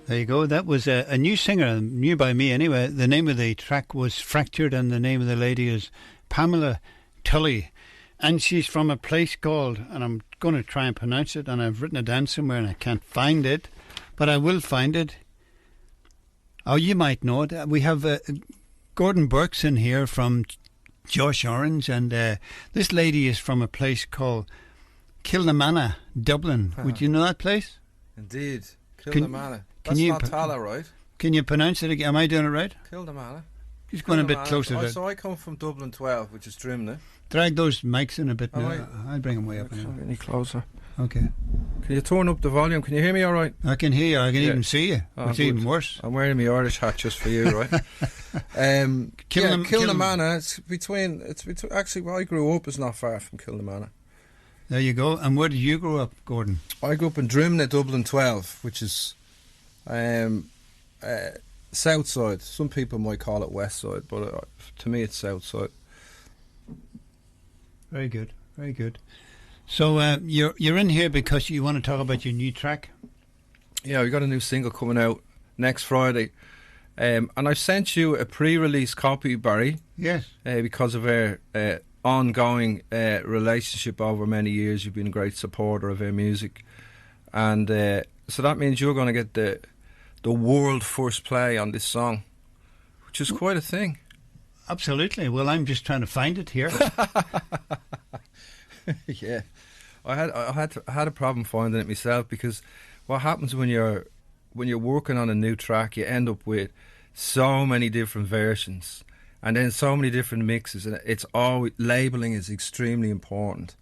There you go. That was a new singer, new by me anyway. The name of the track was Fractured, and the name of the lady is Pamela Tully. And she's from a place called, and I'm going to try and pronounce it, and I've written it down somewhere and I can't find it, but I will find it. Oh, you might know it. We have Gordon Burke's in here from Josh Orange, and this lady is from a place called Kilnamanagh, Dublin. Would you know that place? Indeed. Kilnamanagh. That's not Tala, right? Can you pronounce it again? Am I doing it right? Kilnamanagh. He's going a bit closer. So I come from Dublin 12, which is Drimnagh. Drag those mics in a bit now. I'll bring them way up. Any closer? Okay. Can you turn up the volume? Can you hear me all right? I can hear you. I can even see you. It's even worse. I'm wearing my Irish hat just for you, right? Kilnamanagh. It's between. Actually, where I grew up is not far from Kilnamanagh. There you go. And where did you grow up, Gordon? I grew up in Drimnagh, Dublin 12, which is south side. Some people might call it west side, but to me it's south side. Very good, very good. So you're in here because you want to talk about your new track? Yeah, we got a new single coming out next Friday, and I've sent you a pre-release copy, Barry. Yes. Because of our ongoing relationship over many years, you've been a great supporter of our music, and so that means you're going to get the world first play on this song, which is quite a thing. Absolutely. Well, I'm just trying to find it here. Yeah, I had a problem finding it myself, because what happens when you're working on a new track, you end up with so many different versions and then so many different mixes, and it's all labelling is extremely important.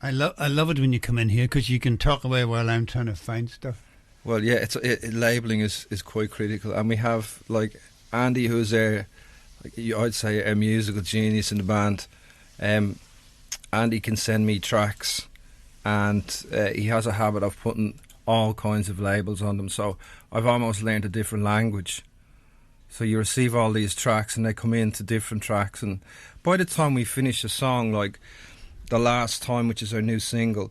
I love it when you come in here because you can talk away while I'm trying to find stuff. Well, yeah, labelling is quite critical, and we have like Andy, who's I'd say a musical genius in the band. Andy can send me tracks, and he has a habit of putting all kinds of labels on them. So I've almost learned a different language. So you receive all these tracks, and they come into different tracks. And by the time we finish a song, like The Last Time, which is our new single,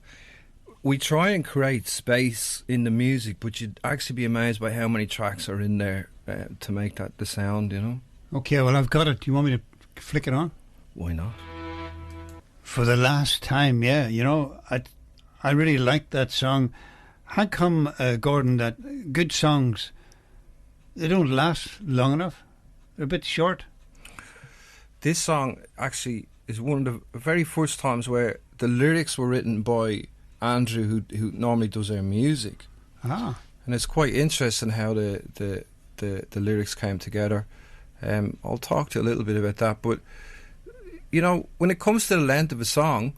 we try and create space in the music, but you'd actually be amazed by how many tracks are in there to make that the sound, you know. Okay, well, I've got it. Do you want me to flick it on? Why not? For the Last Time, yeah. You know, I really like that song. How come, Gordon, that good songs, they don't last long enough? They're a bit short. This song actually is one of the very first times where the lyrics were written by Andrew, who normally does our music. Ah. And it's quite interesting how the lyrics came together. I'll talk to you a little bit about that, but you know, when it comes to the length of a song,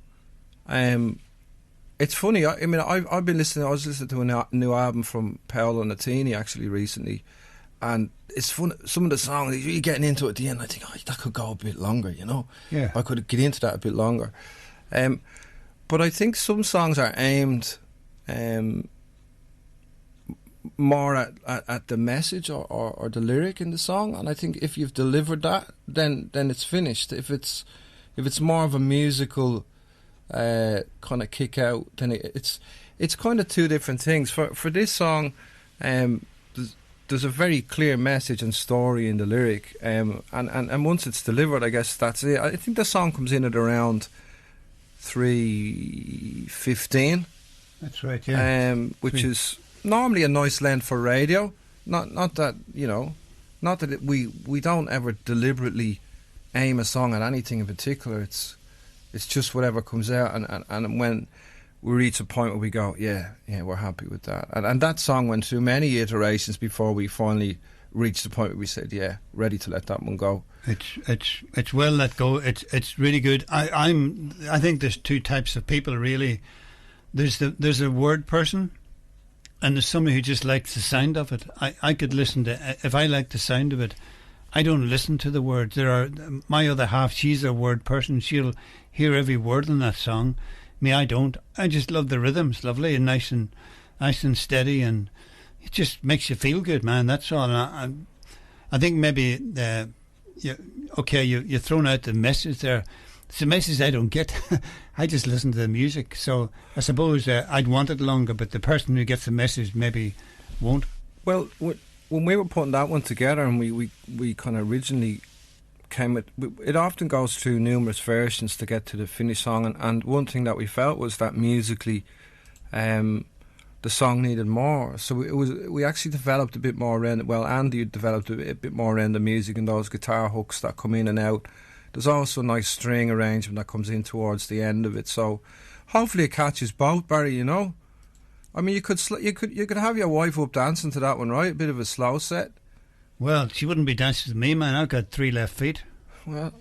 it's funny. I mean, I've been listening. I was listening to a new album from Paolo Nutini actually recently, and it's fun. Some of the songs, you're getting into it at the end. I think, that could go a bit longer. You know, yeah, I could get into that a bit longer. But I think some songs are aimed more at the message or the lyric in the song, and I think if you've delivered that, then it's finished. If it's more of a musical kind of kick out, then it's kind of two different things. For this song, there's a very clear message and story in the lyric, and once it's delivered, I guess that's it. I think the song comes in at around 3:15. That's right, yeah. Which is normally a nice length for radio. Not that, you know, not that we don't ever deliberately aim a song at anything in particular. It's just whatever comes out, and when we reach a point where we go, yeah, we're happy with that. And that song went through many iterations before we finally reached the point where we said, yeah, ready to let that one go. It's well let go. It's really good. I think there's two types of people really. There's a word person, and there's somebody who just likes the sound of it. I could listen to, if I like the sound of it, I don't listen to the words. My other half, she's a word person. She'll hear every word in that song. Me, I don't. I just love the rhythms, lovely and nice and steady, and it just makes you feel good, man. That's all. And I think maybe you're throwing out the message there. It's a message I don't get. I just listen to the music. So I suppose I'd want it longer, but the person who gets the message maybe won't. Well, when we were putting that one together, and we kind of originally came with, it often goes through numerous versions to get to the finished song, and one thing that we felt was that musically, the song needed more. So we actually developed a bit more around it. Well, Andy developed a bit more around the music and those guitar hooks that come in and out. There's also a nice string arrangement that comes in towards the end of it. So hopefully it catches both, Barry. You know, I mean, you could have your wife up dancing to that one, right? A bit of a slow set. Well, she wouldn't be dancing with me, man. I've got 3 left feet. Well,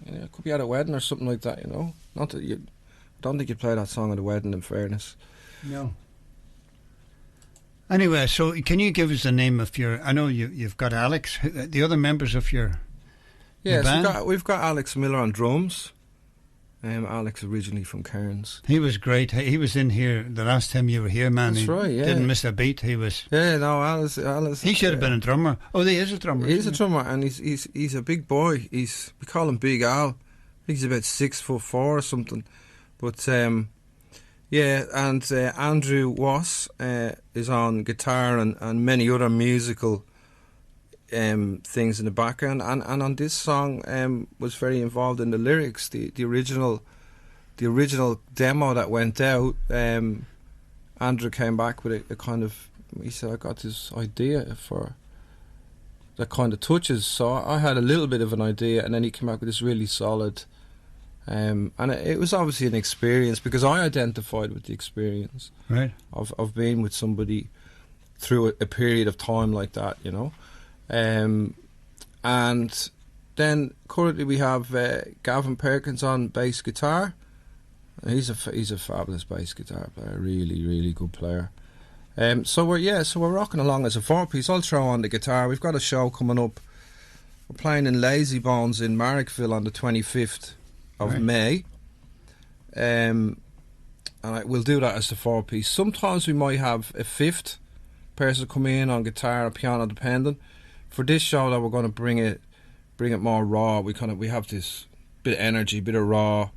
it could be at a wedding or something like that. You know, not that you. I don't think you'd play that song at a wedding. In fairness, no. Anyway, so can you give us the name of your... I know you've got Alex, the other members of your band? Yes, we've got Alex Miller on drums. Alex originally from Cairns. He was great. He was in here the last time you were here, man. That's right, yeah. Didn't miss a beat. He was... Yeah, no, Alice... He should have been a drummer. Oh, he is a drummer. He's a drummer, and he's a big boy. We call him Big Al. I think he's about 6'4" or something. But... yeah, and Andrew Wass is on guitar and many other musical things in the background. And on this song, was very involved in the lyrics. The original demo that went out. Andrew came back with a kind of. He said, "I got this idea for that kind of touches." So I had a little bit of an idea, and then he came back with this really solid. And it was obviously an experience because I identified with the experience, right, of being with somebody through a period of time like that, you know. And then currently we have Gavin Perkins on bass guitar. He's a fabulous bass guitar player, really, really good player. So we're rocking along as a 4-piece. I'll throw on the guitar. We've got a show coming up. We're playing in Lazy Bones in Marrickville on the 25th. Of right. May, and we'll do that as the 4-piece. Sometimes we might have a 5th person come in on guitar or piano, depending. For this show, that we're going to bring it more raw. We have this bit of energy, bit of raw,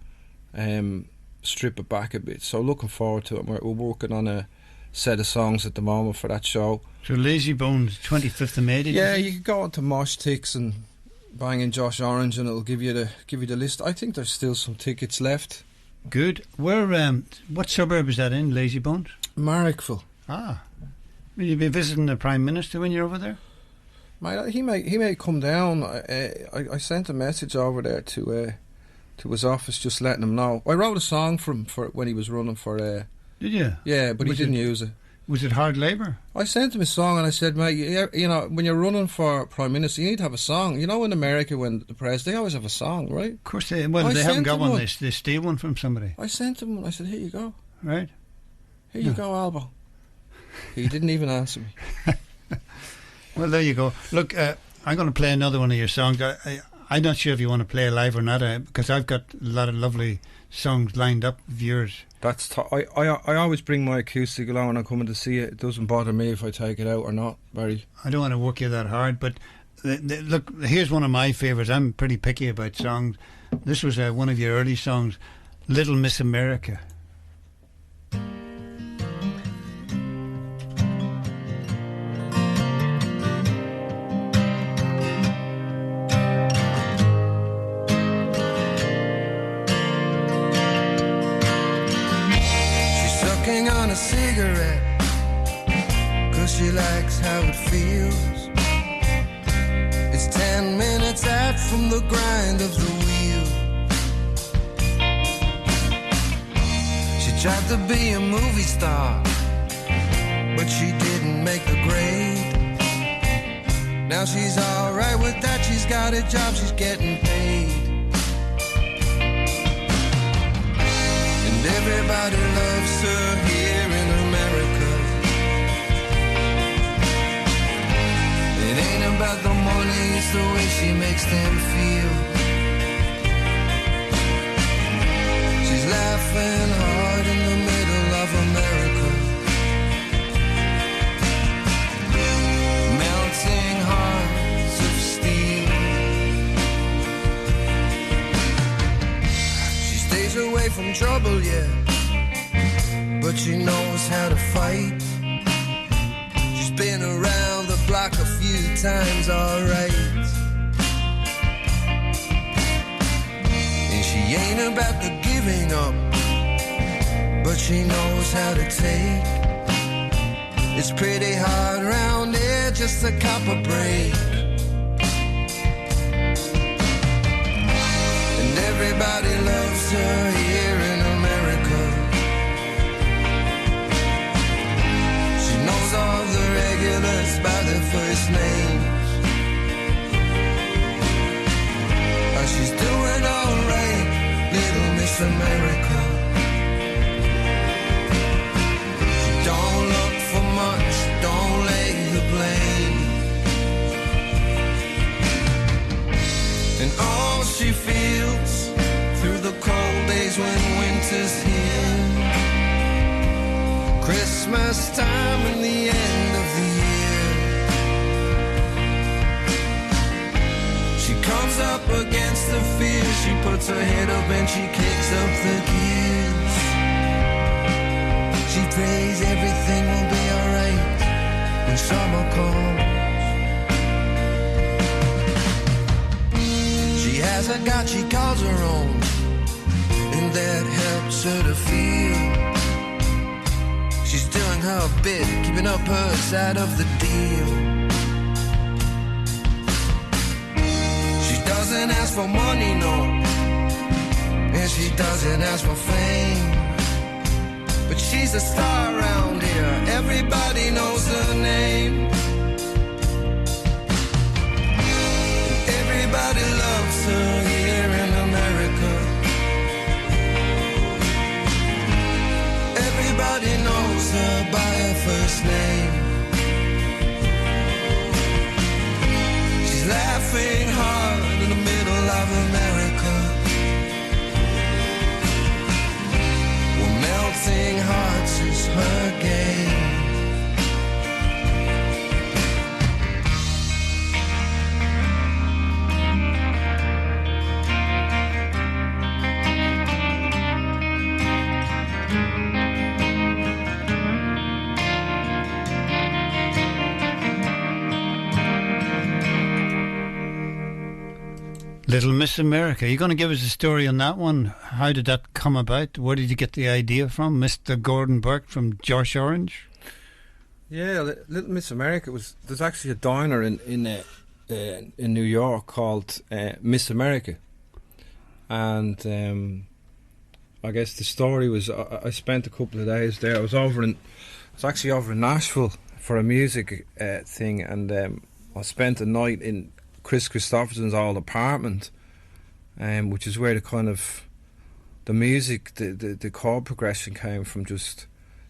strip it back a bit. So looking forward to it. We're working on a set of songs at the moment for that show. So Lazy Bones, 25th of May. You could go onto Mosh Ticks and bang in Josh Orange, and it'll give you the list. I think there's still some tickets left. Good. Where? What suburb is that in? Lazy Bones? Marrickville. Ah, will you be visiting the Prime Minister when you're over there? He may come down. I sent a message over there to his office, just letting him know. I wrote a song for when he was running for. Did you? Yeah, but he didn't use it. Was it hard labour? I sent him a song and I said, mate, you know, when you're running for Prime Minister, you need to have a song. You know, in America, when the press, they always have a song, right? Of course they. Well, they haven't got one. They steal one from somebody. I sent him one. I said, here you go. Right. Here you go, Albo. He didn't even answer me. Well, there you go. Look, I'm going to play another one of your songs. I'm not sure if you want to play live or not, because I've got a lot of lovely songs lined up of yours. I always bring my acoustic along when I'm coming to see it. It doesn't bother me if I take it out or not, Barry. I don't want to work you that hard, but look, here's one of my favourites. I'm pretty picky about songs. This was one of your early songs, Little Miss America. A cigarette, 'cause she likes how it feels. It's 10 minutes out from the grind of the wheel. She tried to be a movie star, but she didn't make the grade. Now she's alright with that, she's got a job, she's getting paid. And everybody loves her here in America. It ain't about the money, it's the way she makes them feel. She's laughing hard in the middle of America. Melting hearts of steel. She stays away from trouble, yeah, but she knows how to fight. She's been around like a few times alright. And she ain't about the giving up, but she knows how to take. It's pretty hard round here just to cop a break. And everybody loves her here in America. She knows all the regulars by their first names. Oh, she's doing alright, little Miss America. Don't look for much, don't lay the blame. And all she feels through the cold days when winter's here, Christmas time and the end of the year, she comes up against the fear. She puts her head up and she kicks up the gears. She prays everything will be alright when summer comes. She has a God she calls her own, and that helps her to feel she's doing her bit, keeping up her side of the deal. She doesn't ask for money, no, and she doesn't ask for fame. But she's a star around here, everybody knows her name. And everybody loves her here in America. Everybody knows her by her first name. She's laughing hard in the middle of America. Melting hearts is her game. Little Miss America. Are you going to give us a story on that one? How did that come about? Where did you get the idea from? Mr. Gordon Burke from Josh Orange? Yeah, Little Miss America there's actually a diner in New York called Miss America, and I guess the story was I spent a couple of days there. I was actually over in Nashville for a music thing, and I spent a night in Chris Christopherson's old apartment, which is where the music, the chord progression came from, just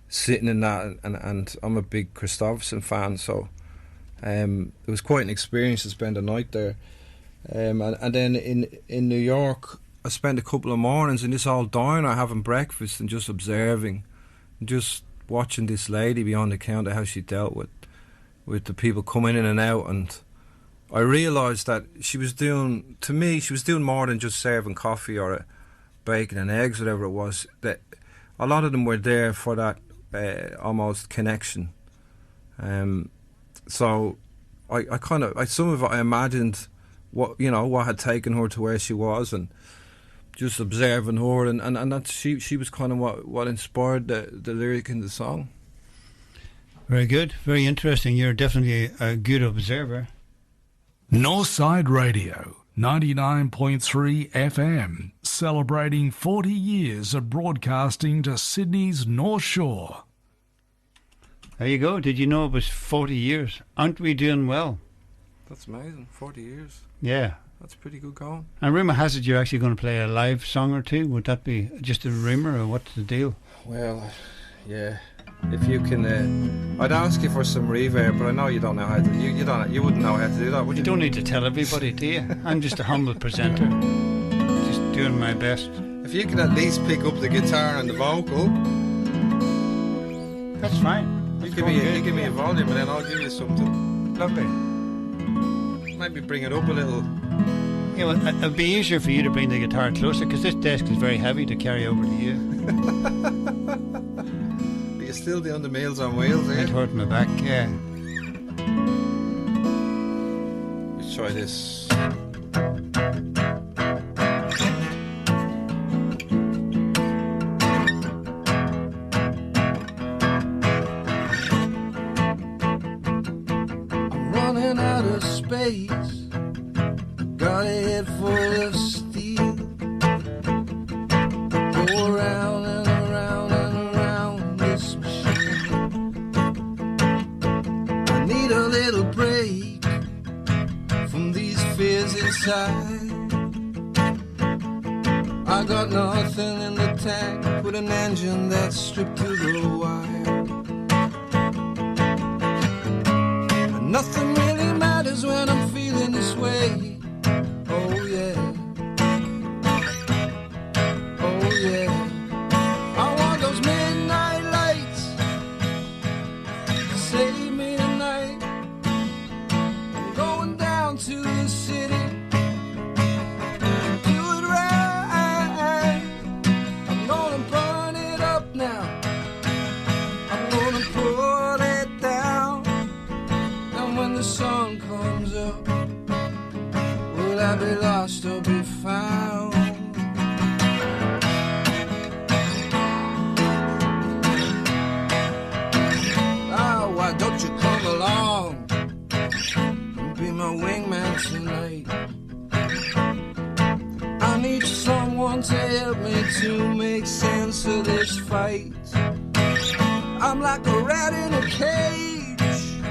sitting in that, and I'm a big Christopherson fan, so it was quite an experience to spend a night there. And then in New York, I spent a couple of mornings in this old diner having breakfast and just observing, and just watching this lady behind the counter, how she dealt with the people coming in and out. And I realised that she was doing more than just serving coffee or bacon and eggs, whatever it was. That a lot of them were there for that almost connection. So some of it I imagined what had taken her to where she was, and just observing her, and that she was kind of what inspired the lyric in the song. Very good, very interesting. You're definitely a good observer. Northside Radio, 99.3 FM, celebrating 40 years of broadcasting to Sydney's North Shore. There you go. Did you know it was 40 years? Aren't we doing well? That's amazing. 40 years. Yeah. That's pretty good going. And rumour has it you're actually going to play a live song or two. Would that be just a rumour, or what's the deal? Well, yeah. If you can, I'd ask you for some reverb, but I know you don't know how to. You wouldn't know how to do that, would you? You don't need to tell everybody, do you? I'm just a humble presenter, just doing my best. If you can at least pick up the guitar and the vocal, that's fine. You give me a volume, and then I'll give you something. Lovely. Maybe bring it up a little. Yeah, well, it'll be easier for you to bring the guitar closer, because this desk is very heavy to carry over to you. Still doing the Meals on Wheels, eh? It hurt my back, yeah. try this. I'm running out of space. Got a head full of steel. Go around and around and around this machine. I need a little break from these fears inside. I got nothing in the tank with an engine that's stripped to the wire. And nothing really matters when I'm feeling this way. Oh yeah. Oh yeah. I want those midnight lights to save me tonight. I'm going down to the city. Do it right. I'm gonna burn it up now. I'm gonna pull it down. And when the sun comes up, will I be lost or be found? Ah, why don't you come along and be my wingman tonight? I need someone to help me to make sense of this fight. I'm like a rat in a cage,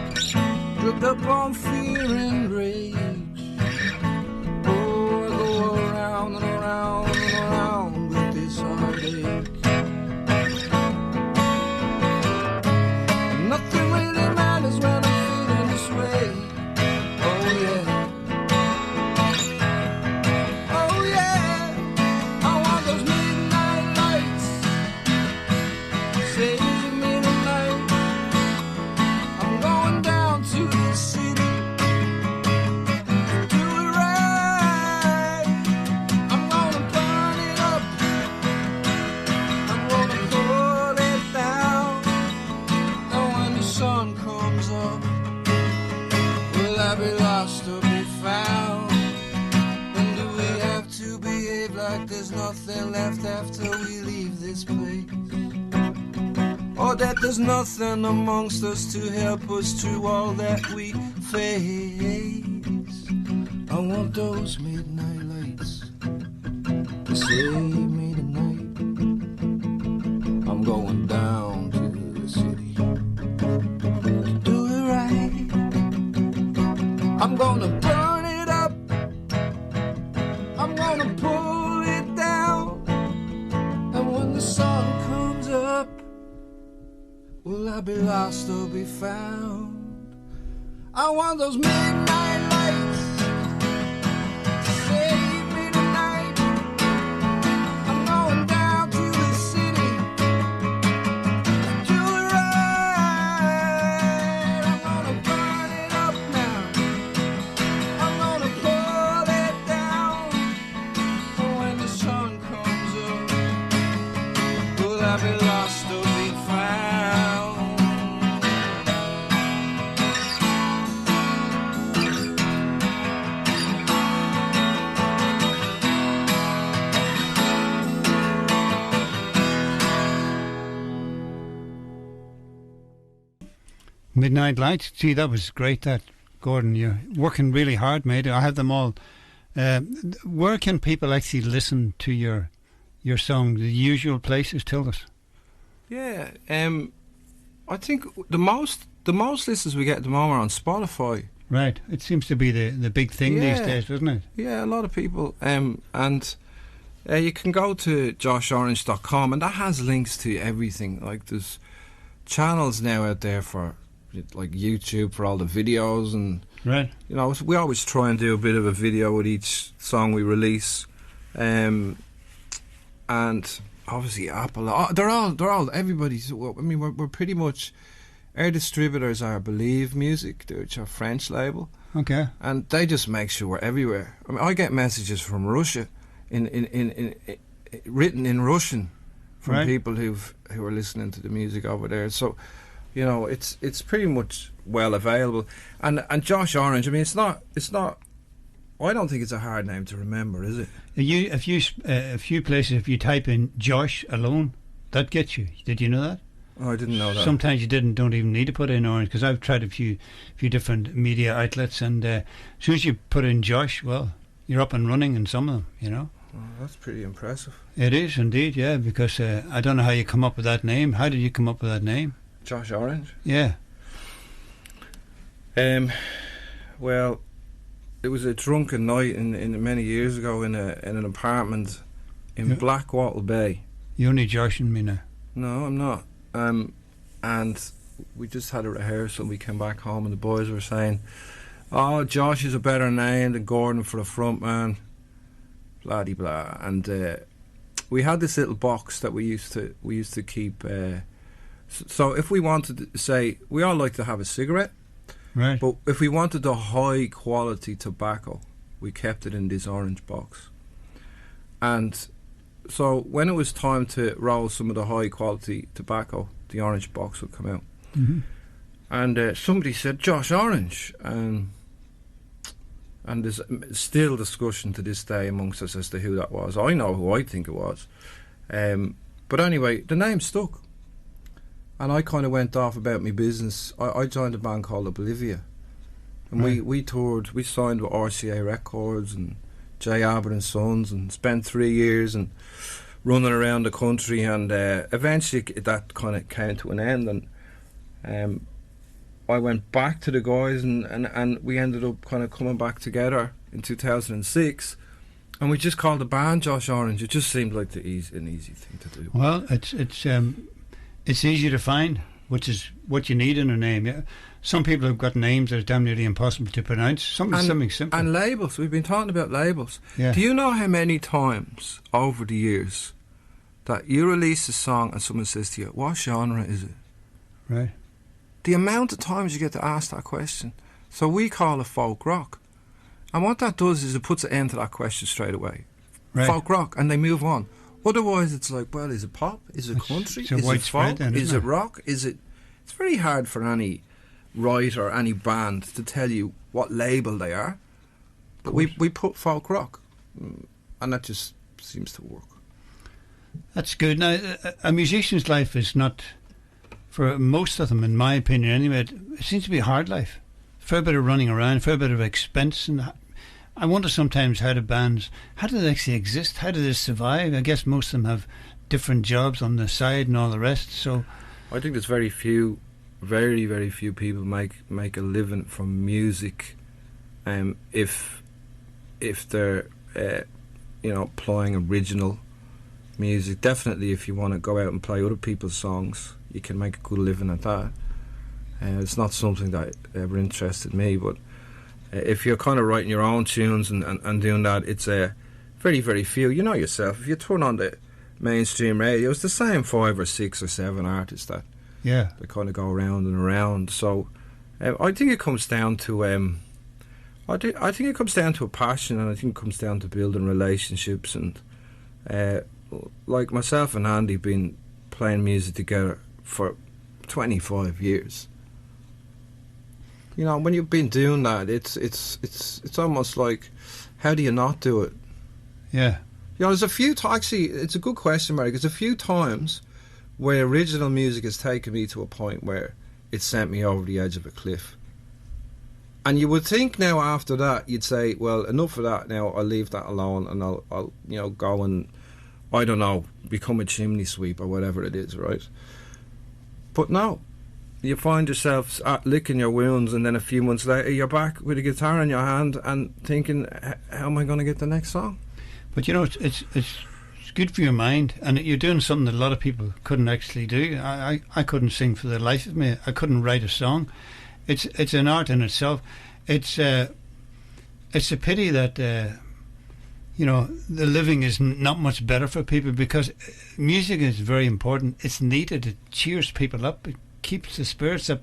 hooked up on fear and rage. Oh, I go around and around and around with this heartache. And nothing really matters when I'm feeling this way. Oh yeah. Oh yeah. I want those midnight lights. Save me tonight. I'm going down to the city. Do it right. I'm gonna burn it up. I'm gonna pull it down. And when the sun comes up, will I be lost or be found? And do we have to behave like there's nothing left after we leave this place? Or that there's nothing amongst us to help us through all that we face? I want those midnight lights to save me tonight. I'm going down to the city to do it right. I'm gonna burn it up. I'm gonna pull it down. And when the sun comes up, will I be lost or be found? I want those midnight lights to save me tonight. I'm going down to the city to do it right. I'm gonna burn it up now. I'm gonna pull it down. And when the sun comes up, will I be lost or be found? Midnight Lights. Gee, that was great, that, Gordon. You're working really hard, mate. I have them all. Where can people actually listen to your song? The usual places, tell us. Yeah, I think the most listens we get at the moment are on Spotify. Right. It seems to be the big thing these Yeah. days, doesn't it? Yeah, a lot of people. And you can go to joshorange.com, and that has links to everything. Like, there's channels now out there for like YouTube for all the videos, and Right. you know, we always try and do a bit of a video with each song we release. And obviously Apple, they're all everybody's. I mean, we're pretty much, our distributors are Believe Music, which are a French label, Okay. and they just make sure we're everywhere. I mean, I get messages from Russia in written in Russian from Right. people who are listening to the music over there. So, you know, it's pretty much well available. And Josh Orange, I mean, it's not I don't think it's a hard name to remember, is it? A few places, if you type in Josh alone, that gets you. Did you know that? Oh, I didn't know that. Sometimes you don't even need to put in Orange, because I've tried a few different media outlets, and as soon as you put in Josh, well, you're up and running in some of them, you know. Oh, that's pretty impressive. It is indeed, yeah, because I don't know how you come up with that name. How did you come up with that name? Josh Orange? Yeah. Well, it was a drunken night in many years ago in an apartment in Blackwattle Bay. You're only joshing me now. No, I'm not. And we just had a rehearsal. We came back home and the boys were saying, "Oh, Josh is a better name than Gordon for the front man." Blah de blah. And we had this little box that we used to keep. So if we wanted to say, we all like to have a cigarette. Right. But if we wanted the high quality tobacco, we kept it in this orange box. And so when it was time to roll some of the high quality tobacco, the orange box would come out. Mm-hmm. And somebody said, "Josh Orange." And there's still discussion to this day amongst us as to who that was. I know who I think it was. But anyway, the name stuck. And I kind of went off about my business. I joined a band called Oblivia. And right. we toured, we signed with RCA Records and J. Abbott and Sons, and spent 3 years and running around the country, and eventually that kind of came to an end, and I went back to the guys, and we ended up kind of coming back together in 2006, and we just called the band Josh Orange. It just seemed like an easy thing to do. Well, it's easy to find, which is what you need in a name. Yeah, some people have got names that are damn nearly impossible to pronounce. Something simple. And labels. We've been talking about labels. Yeah. Do you know how many times over the years that you release a song and someone says to you, "What genre is it?" Right. The amount of times you get to ask that question. So we call it folk rock. And what that does is it puts an end to that question straight away. Right. Folk rock, and they move on. Otherwise, it's like, well, is it pop? Is it country? It's a Is it widespread folk? then, Is isn't it rock? Is it... It's very hard for any writer, any band to tell you what label they are. But we put folk rock. And that just seems to work. That's good. Now, a musician's life is not, for most of them, in my opinion anyway, it seems to be a hard life. Fair bit of running around, fair bit of expense, and I wonder sometimes how do they actually exist? How do they survive? I guess most of them have different jobs on the side and all the rest. So, I think there's very few people make a living from music, if they're playing original music. Definitely, if you want to go out and play other people's songs, you can make a good living at that. It's not something that ever interested me, but if you're kind of writing your own tunes and doing that, it's very, very few. You know yourself, if you turn on the mainstream radio, it's the same 5 or 6 or 7 artists that kind of go around and around. So I think it comes down to I think it comes down to a passion, and I think it comes down to building relationships. And like myself and Andy been playing music together for 25 years. You know, when you've been doing that, it's almost like, how do you not do it? Yeah. You know, there's a few actually, it's a good question, Mary. There's a few times where original music has taken me to a point where it sent me over the edge of a cliff. And you would think now after that, you'd say, well, enough of that now, I'll leave that alone, and I'll go and, I don't know, become a chimney sweep or whatever it is, right? But no. You find yourself licking your wounds, and then a few months later you're back with a guitar in your hand and thinking, how am I going to get the next song? But you know, it's good for your mind, and you're doing something that a lot of people couldn't actually do. I couldn't sing for the life of me. I couldn't write a song. It's an art in itself. It's a pity that the living is not much better for people, because music is very important. It's needed. It cheers people up. It keeps the spirits up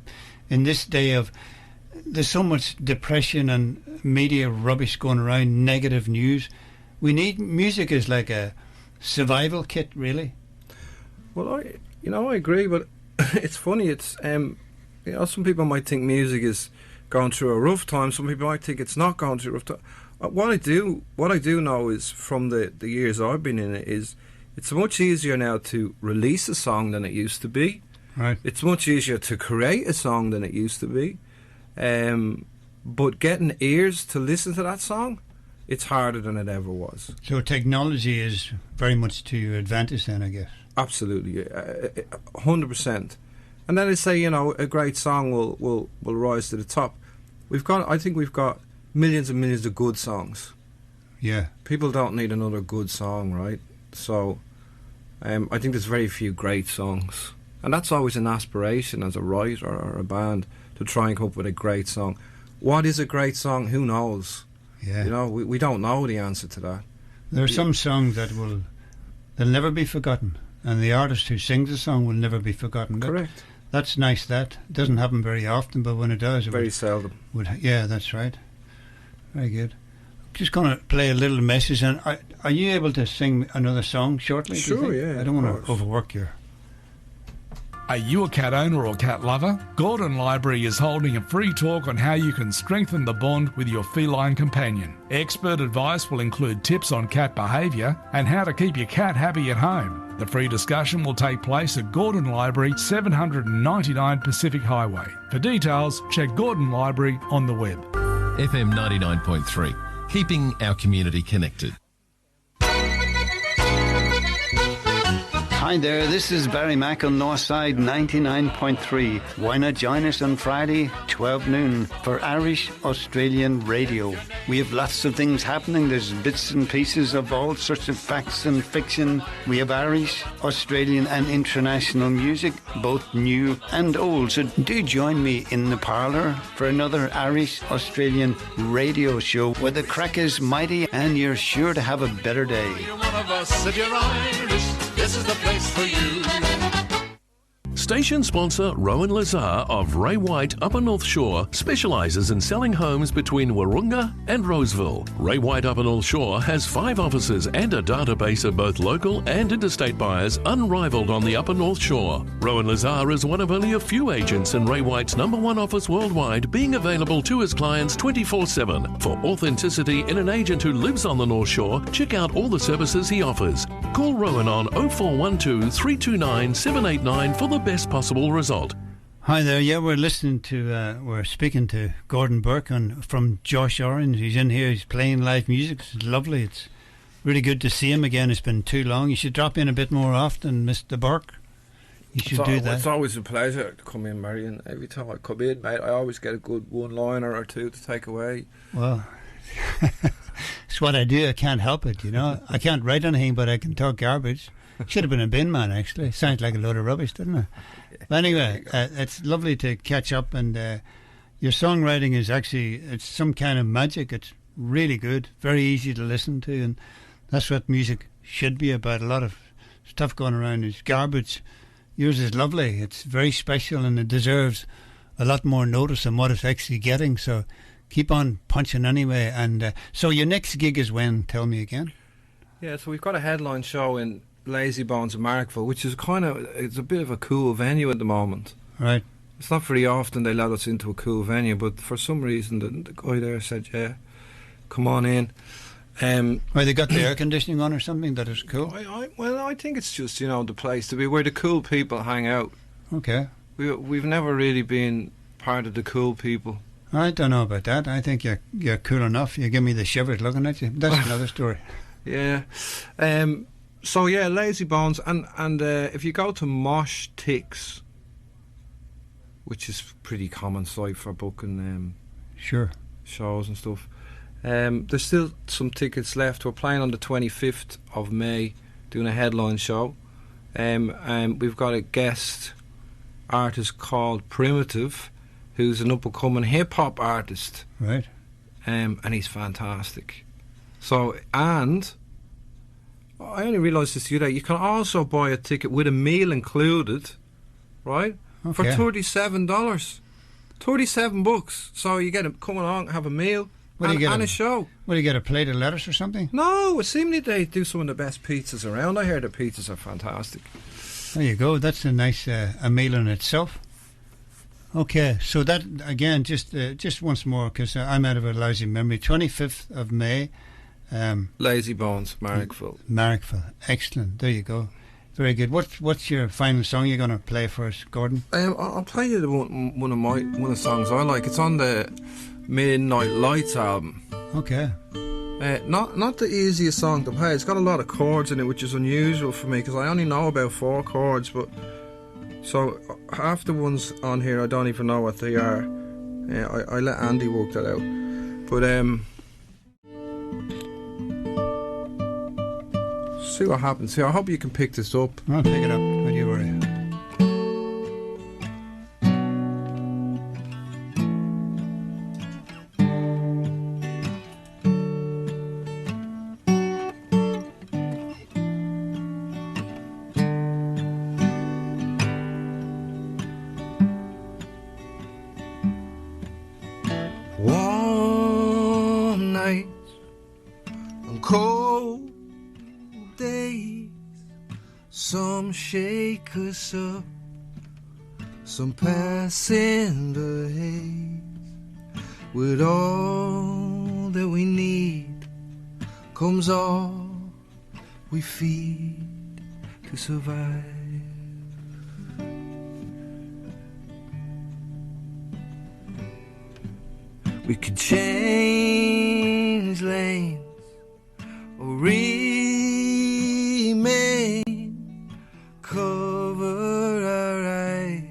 in this day of, there's so much depression and media rubbish going around, negative news. We need music is like a survival kit, really. Well, I agree, but it's funny. It's some people might think music is going through a rough time. Some people might think it's not going through a rough time. What I do know is from the years I've been in it is it's much easier now to release a song than it used to be. Right. It's much easier to create a song than it used to be. But getting ears to listen to that song, it's harder than it ever was. So technology is very much to your advantage then, I guess. Absolutely, 100%. And then I say, you know, a great song will rise to the top. I think we've got millions and millions of good songs. Yeah. People don't need another good song, right? So I think there's very few great songs. And that's always an aspiration as a writer or a band, to try and come up with a great song. What is a great song? Who knows? Yeah. You know, we don't know the answer to that. There are some songs that they'll never be forgotten, and the artist who sings the song will never be forgotten. Correct. That's nice. That it doesn't happen very often, but when it does, Very seldom. Yeah, that's right. Very good. Just going to play a little message, and are you able to sing another song shortly? do you Sure, think? yeah, I don't of want to course. overwork your. Are you a cat owner or cat lover? Gordon Library is holding a free talk on how you can strengthen the bond with your feline companion. Expert advice will include tips on cat behaviour and how to keep your cat happy at home. The free discussion will take place at Gordon Library, 799 Pacific Highway. For details, check Gordon Library on the web. FM 99.3, keeping our community connected. Hi there, this is Barry Mack on Northside 99.3. Why not join us on Friday, 12 noon, for Irish Australian Radio? We have lots of things happening. There's bits and pieces of all sorts of facts and fiction. We have Irish, Australian and international music, both new and old. So do join me in the parlour for another Irish Australian radio show where the crack is mighty and you're sure to have a better day. You're one of us, if you're Irish, this is the place for you. Station sponsor Rowan Lazar of Ray White Upper North Shore specialises in selling homes between Wahroonga and Roseville. Ray White Upper North Shore has 5 offices and a database of both local and interstate buyers unrivaled on the Upper North Shore. Rowan Lazar is one of only a few agents in Ray White's #1 office worldwide, being available to his clients 24/7. For authenticity in an agent who lives on the North Shore, check out all the services he offers. Call Rowan on 0412 329 789 for the best possible result. Hi there. Yeah, we're speaking to Gordon Burke from Josh Orange. He's in here. He's playing live music. It's lovely. It's really good to see him again. It's been too long. You should drop in a bit more often, Mr. Burke. You should do that. It's always a pleasure to come in, Marion. Every time I come in, mate, I always get a good one-liner or two to take away. Well, it's what I do. I can't help it, you know. I can't write anything, but I can talk garbage. Should have been a bin man, actually. Sounds like a load of rubbish, doesn't it? But anyway, it's lovely to catch up, and your songwriting is it's some kind of magic. It's really good, very easy to listen to, and that's what music should be about. A lot of stuff going around is garbage. Yours is lovely. It's very special, and it deserves a lot more notice than what it's actually getting. So keep on punching anyway. And so your next gig is when? Tell me again. Yeah, so we've got a headline show in Lazy Bones in Markville, which is it's a bit of a cool venue at the moment. Right. It's not very often they let us into a cool venue, but for some reason the guy there said, yeah, come on in. Well, they got the air conditioning on or something that is cool. I think it's just, you know, the place to be where the cool people hang out. Okay. We've never really been part of the cool people. I don't know about that. I think you're cool enough. You give me the shivers looking at you. That's another story. Yeah. So yeah, Lazy Bones, and if you go to Mosh Ticks, which is a pretty common site for booking sure, shows and stuff, there's still some tickets left. We're playing on the 25th of May, doing a headline show. We've got a guest artist called Primitive, who's an up-and-coming hip-hop artist. Right. And he's fantastic. So, and I only realised this the other day, you can also buy a ticket with a meal included, right? Okay. For $37. $37. So you get to come along, have a meal, and a show. Will you get a plate of lettuce or something? No, seemingly they do some of the best pizzas around. I hear the pizzas are fantastic. There you go. That's a nice a meal in itself. Okay, so that again, just once more, because I'm out of a lousy memory. 25th of May, Lazy Bones, Marrickville. Marrickville. Excellent. There you go. Very good. What's your final song you're going to play for us, Gordon? I'll play you one of the songs I like. It's on the Midnight Lights album. Okay. Not the easiest song to play. It's got a lot of chords in it, which is unusual for me because I only know about 4 chords. But so half the ones on here I don't even know what they are. I let Andy work that out. But see what happens here. I hope you can pick this up. I'll pick it up. Don't you worry. Warm nights and cold days, some shake us up, some pass in the haze. With all that we need comes all we feed to survive. We could change lanes or remain, cover our eyes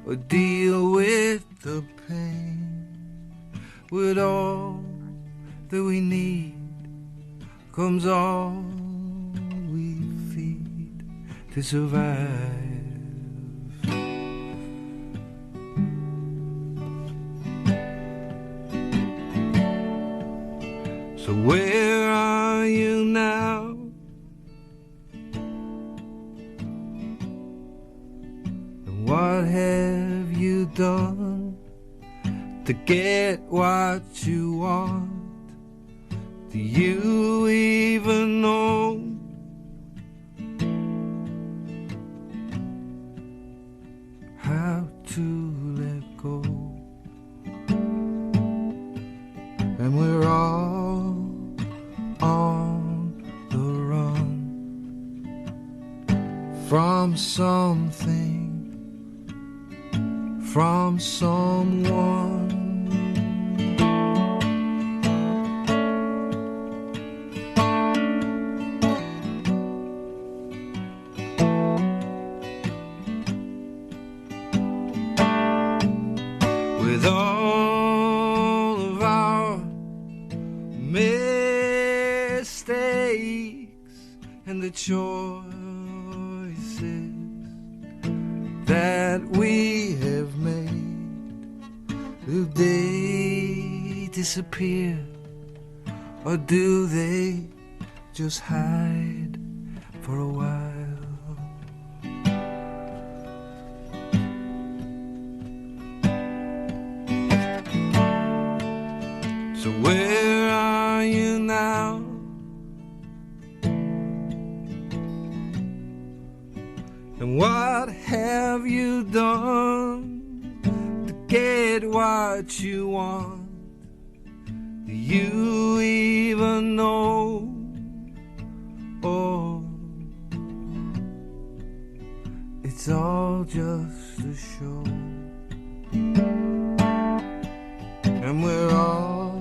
or deal with the pain. With all that we need comes all we feed to survive. So where are you now? And what have you done to get what you want? Do you even know? How to let go? And we're all on the run from something, from someone. With all of our mistakes and the choices that we have made, do they disappear or do they just hide for a while? So where are you now? And what have you done to get what you want? Do you even know? Oh, it's all just a show. And we're all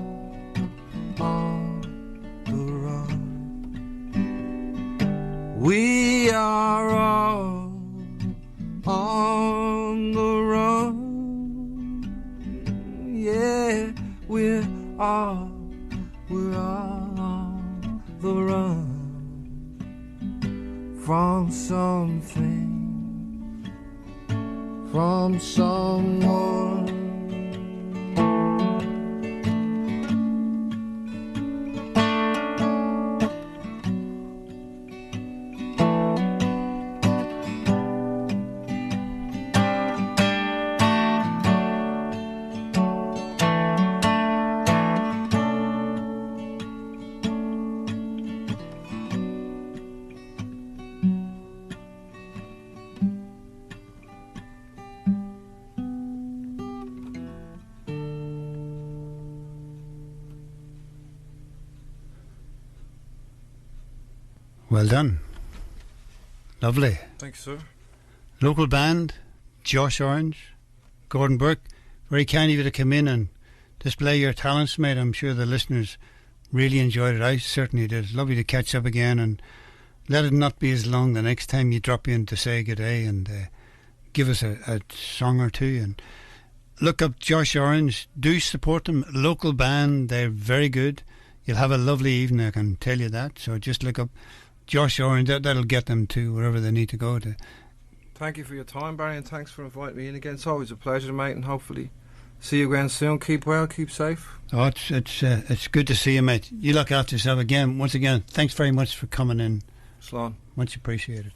on the run. We are all on the run. Yeah, we're all on the run from something, from someone. Well done. Lovely. Thanks, sir. Local band, Josh Orange, Gordon Burke. Very kind of you to come in and display your talents, mate. I'm sure the listeners really enjoyed it. I certainly did. It's lovely to catch up again, and let it not be as long the next time you drop in to say good day and give us a song or two. And look up Josh Orange. Do support them. Local band. They're very good. You'll have a lovely evening, I can tell you that. So just look up Josh Orange. That'll get them to wherever they need to go to. Thank you for your time, Barry, and thanks for inviting me in again. It's always a pleasure, mate, and hopefully see you again soon. Keep well, keep safe. Oh, it's good to see you, mate. You look after yourself again. Once again, thanks very much for coming in. Slán. Much appreciated.